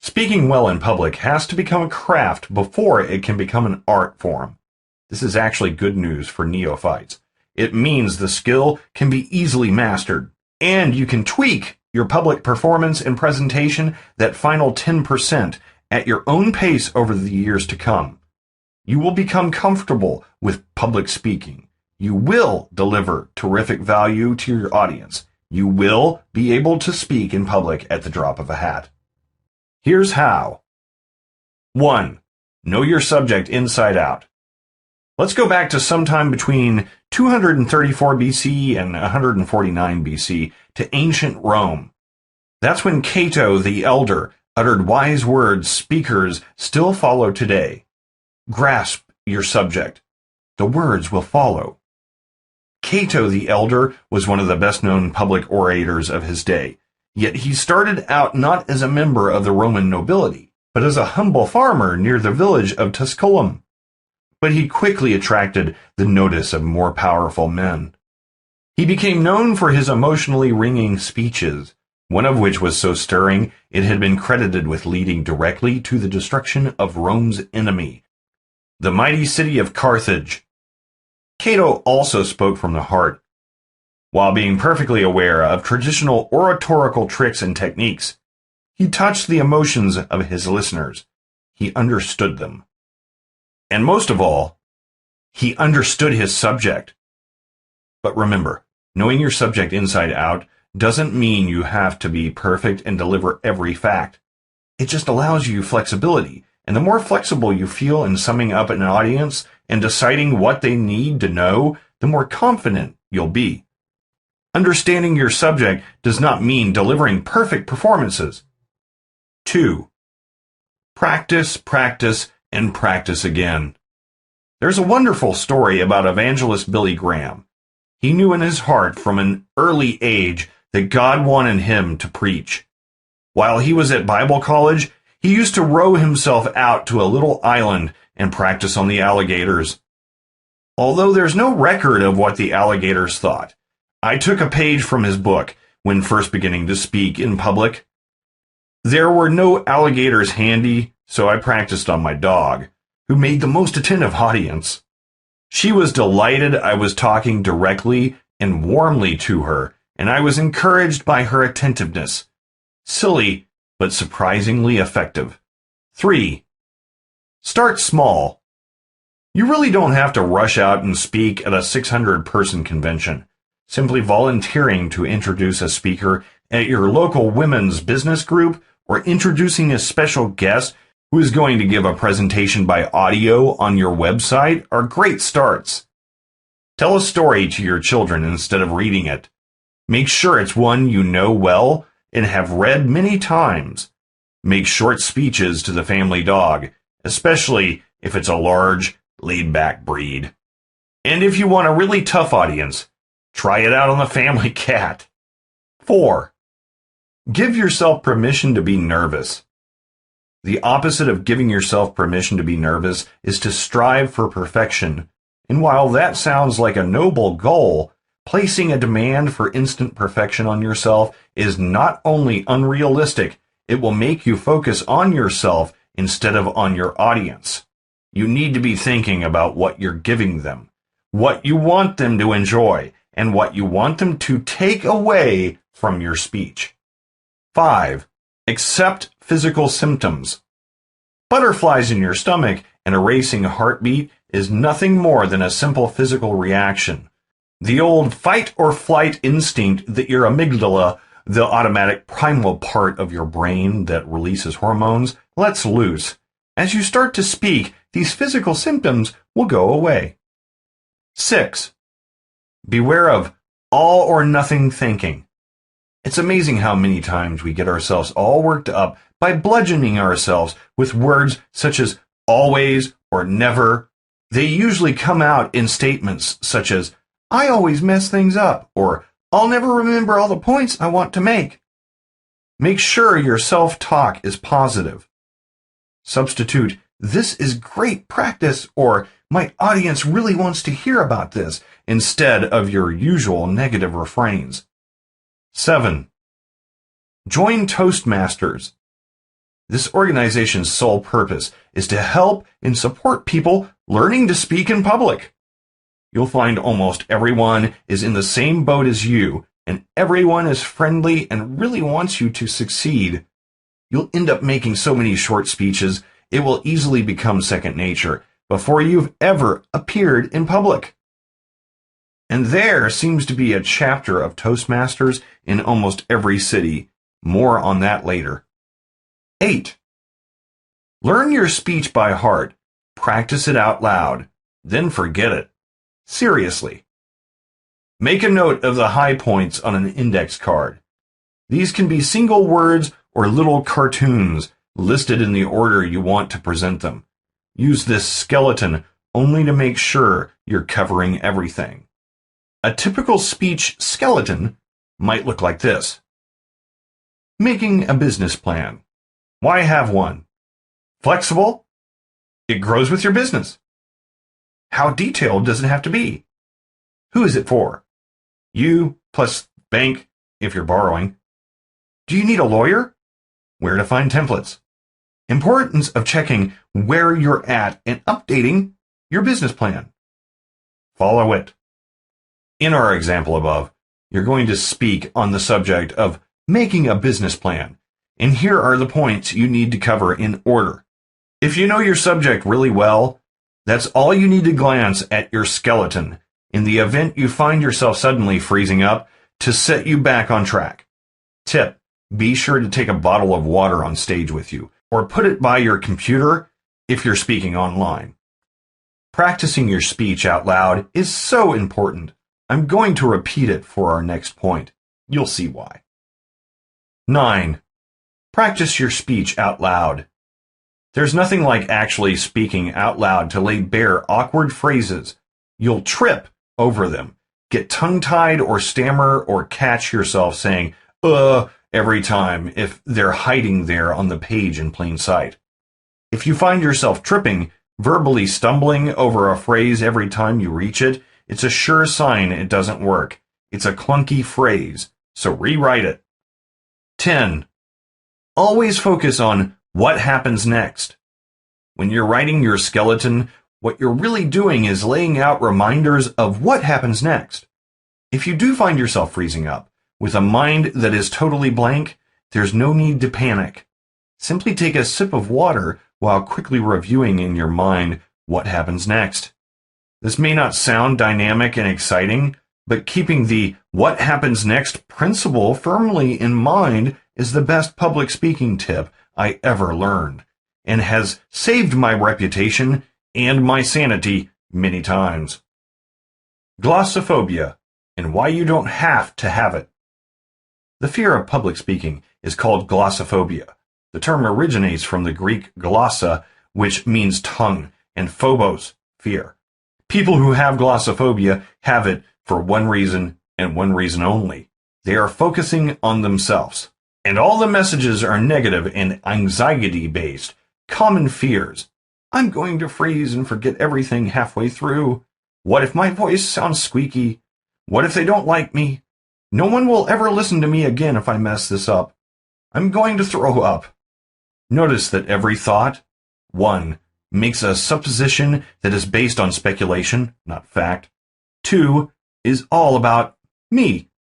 Speaking well in public has to become a craft before it can become an art form. This is actually good news for neophytes. It means the skill can be easily mastered, and you can tweak your public performance and presentation that final 10% at your own pace over the years to come. You will become comfortable with public speaking. You will deliver terrific value to your audience. You will be able to speak in public at the drop of a hat. Here's how. 1. Know your subject inside out. Let's go back to sometime between 234 BC and 149 BC to ancient Rome. That's when Cato the Elder uttered wise words speakers still follow today. Grasp your subject. The words will follow. Cato the Elder was one of the best-known public orators of his day. Yet he started out not as a member of the Roman nobility, but as a humble farmer near the village of Tusculum. But he quickly attracted the notice of more powerful men. He became known for his emotionally ringing speeches, one of which was so stirring it had been credited with leading directly to the destruction of Rome's enemy, the mighty city of Carthage. Cato also spoke from the heart. While being perfectly aware of traditional oratorical tricks and techniques, he touched the emotions of his listeners. He understood them. And most of all, he understood his subject. But remember, knowing your subject inside out doesn't mean you have to be perfect and deliver every fact. It just allows you flexibility, and the more flexible you feel in summing up an audience and deciding what they need to know, the more confident you'll be. Understanding your subject does not mean delivering perfect performances. 2. Practice, practice, and practice again. There's a wonderful story about evangelist Billy Graham. He knew in his heart from an early age that God wanted him to preach. While he was at Bible college, he used to row himself out to a little island and practice on the alligators. Although there's no record of what the alligators thought, I took a page from his book when first beginning to speak in public. There were no alligators handy, so I practiced on my dog, who made the most attentive audience. She was delighted I was talking directly and warmly to her, and I was encouraged by her attentiveness. Silly, but surprisingly effective. 3. Start small. You really don't have to rush out and speak at a 600-person convention. Simply volunteering to introduce a speaker at your local women's business group or introducing a special guest who is going to give a presentation by audio on your website are great starts. Tell a story to your children instead of reading it. Make sure it's one you know well and have read many times. Make short speeches to the family dog, especially if it's a large, laid-back breed. And if you want a really tough audience, try it out on the family cat. 4. Give yourself permission to be nervous. The opposite of giving yourself permission to be nervous is to strive for perfection. And while that sounds like a noble goal, placing a demand for instant perfection on yourself is not only unrealistic, it will make you focus on yourself instead of on your audience. You need to be thinking about what you're giving them, what you want them to enjoy, and what you want them to take away from your speech. 5. Accept physical symptoms. Butterflies in your stomach and a racing heartbeat is nothing more than a simple physical reaction. The old fight or flight instinct that your amygdala, the automatic primal part of your brain that releases hormones, lets loose. As you start to speak, these physical symptoms will go away. 6. Beware of all or nothing thinking. It's amazing how many times we get ourselves all worked up by bludgeoning ourselves with words such as always or never. They usually come out in statements such as, I always mess things up, or I'll never remember all the points I want to make. Make sure your self-talk is positive. Substitute, this is great practice, or my audience really wants to hear about this, instead of your usual negative refrains. 7. Join Toastmasters. This organization's sole purpose is to help and support people learning to speak in public. You'll find almost everyone is in the same boat as you, and everyone is friendly and really wants you to succeed. You'll end up making so many short speeches, it will easily become second nature before you've ever appeared in public. And there seems to be a chapter of Toastmasters in almost every city. More on that later. 8. Learn your speech by heart. Practice it out loud. Then forget it. Seriously. Make a note of the high points on an index card. These can be single words or little cartoons listed in the order you want to present them. Use this skeleton only to make sure you're covering everything. A typical speech skeleton might look like this. Making a business plan. Why have one? Flexible? It grows with your business. How detailed does it have to be? Who is it for? You plus bank if you're borrowing. Do you need a lawyer? Where to find templates? Importance of checking where you're at and updating your business plan. Follow it. In our example above, you're going to speak on the subject of making a business plan, and here are the points you need to cover in order. If you know your subject really well, that's all you need to glance at your skeleton in the event you find yourself suddenly freezing up to set you back on track. Tip: be sure to take a bottle of water on stage with you, or put it by your computer if you're speaking online. Practicing your speech out loud is so important. I'm going to repeat it for our next point. You'll see why. 9. Practice your speech out loud. There's nothing like actually speaking out loud to lay bare awkward phrases. You'll trip over them, get tongue-tied or stammer or catch yourself saying, every time if they're hiding there on the page in plain sight. If you find yourself tripping, verbally stumbling over a phrase every time you reach it, it's a sure sign it doesn't work. It's a clunky phrase, so rewrite it. 10. Always focus on what happens next. When you're writing your skeleton, what you're really doing is laying out reminders of what happens next. If you do find yourself freezing up, with a mind that is totally blank, there's no need to panic. Simply take a sip of water while quickly reviewing in your mind what happens next. This may not sound dynamic and exciting, but keeping the what happens next principle firmly in mind is the best public speaking tip I ever learned, and has saved my reputation and my sanity many times. Glossophobia, and why you don't have to have it. The fear of public speaking is called glossophobia. The term originates from the Greek glossa, which means tongue, and phobos, fear. People who have glossophobia have it for one reason and one reason only. They are focusing on themselves. And all the messages are negative and anxiety-based, common fears. I'm going to freeze and forget everything halfway through. What if my voice sounds squeaky? What if they don't like me? No one will ever listen to me again if I mess this up. I'm going to throw up. Notice that every thought, 1, makes a supposition that is based on speculation, not fact. 2, is all about me.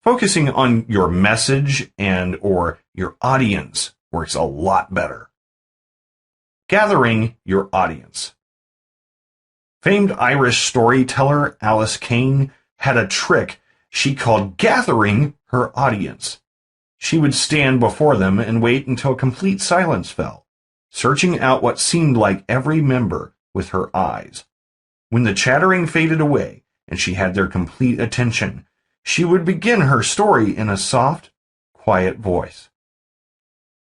Focusing on your message and or your audience works a lot better. Gathering your audience. Famed Irish storyteller Alice Cain had a trick she called gathering her audience. She would stand before them and wait until complete silence fell, searching out what seemed like every member with her eyes. When the chattering faded away and she had their complete attention, she would begin her story in a soft, quiet voice.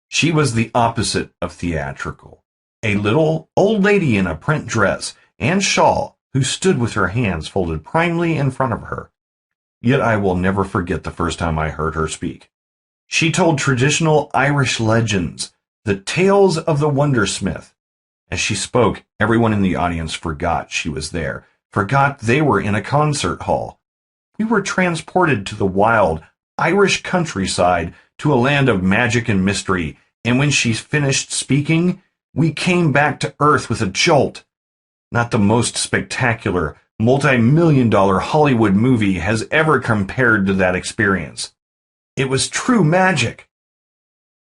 She was the opposite of theatrical, a little old lady in a print dress and shawl who stood with her hands folded primely in front of her. Yet I will never forget the first time I heard her speak. She told traditional Irish legends, the tales of the Wondersmith. As she spoke, everyone in the audience forgot she was there, forgot they were in a concert hall. We were transported to the wild Irish countryside, to a land of magic and mystery, And when she finished speaking, we came back to earth with a jolt. Not the most spectacular, multi-million-dollar Hollywood movie has ever compared to that experience. It was true magic.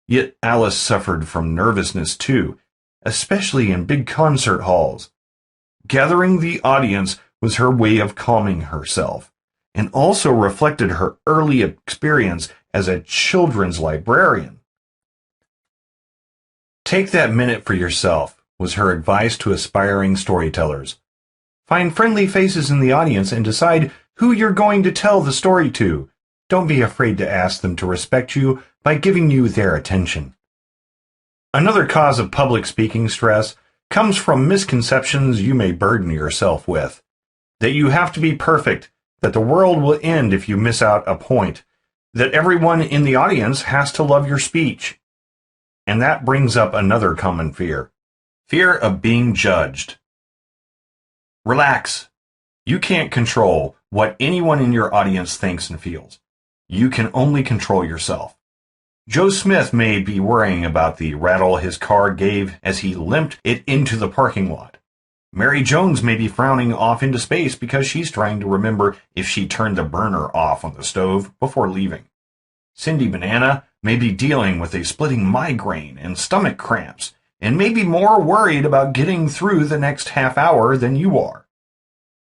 Yet Alice suffered from nervousness too, especially in big concert halls. Gathering the audience was her way of calming herself, and also reflected her early experience as a children's librarian. Take that minute for yourself, was her advice to aspiring storytellers. Find friendly faces in the audience and decide who you're going to tell the story to. Don't be afraid to ask them to respect you by giving you their attention. Another cause of public speaking stress comes from misconceptions you may burden yourself with. That you have to be perfect, that the world will end if you miss out a point, that everyone in the audience has to love your speech. And that brings up another common fear. Fear of being judged. Relax. You can't control what anyone in your audience thinks and feels. You can only control yourself. Joe Smith may be worrying about the rattle his car gave as he limped it into the parking lot. Mary Jones may be frowning off into space because she's trying to remember if she turned the burner off on the stove before leaving. Cindy Banana may be dealing with a splitting migraine and stomach cramps, and may be more worried about getting through the next half hour than you are.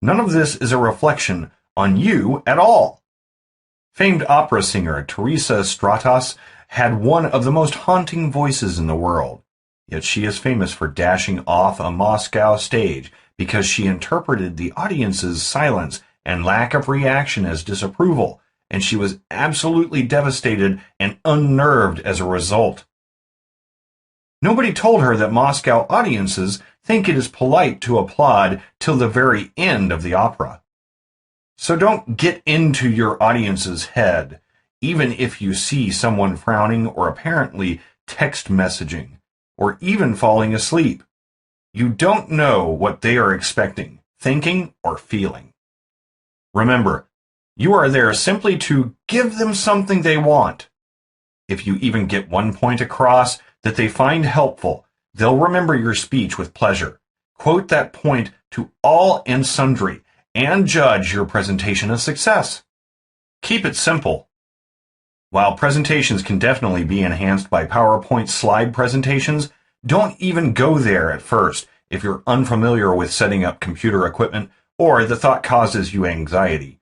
None of this is a reflection on you at all. Famed opera singer Teresa Stratas had one of the most haunting voices in the world, yet she is famous for dashing off a Moscow stage because she interpreted the audience's silence and lack of reaction as disapproval, and she was absolutely devastated and unnerved as a result. Nobody told her that Moscow audiences think it is polite to applaud till the very end of the opera. So don't get into your audience's head, even if you see someone frowning or apparently text messaging, or even falling asleep. You don't know what they are expecting, thinking, or feeling. Remember, you are there simply to give them something they want. If you even get one point across that they find helpful, they'll remember your speech with pleasure. Quote that point to all and sundry, and judge your presentation a success. Keep it simple. While presentations can definitely be enhanced by PowerPoint slide presentations, don't even go there at first if you're unfamiliar with setting up computer equipment or the thought causes you anxiety.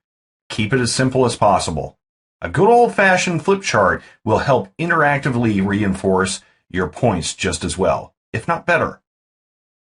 Keep it as simple as possible. A good old-fashioned flip chart will help interactively reinforce your points just as well, if not better.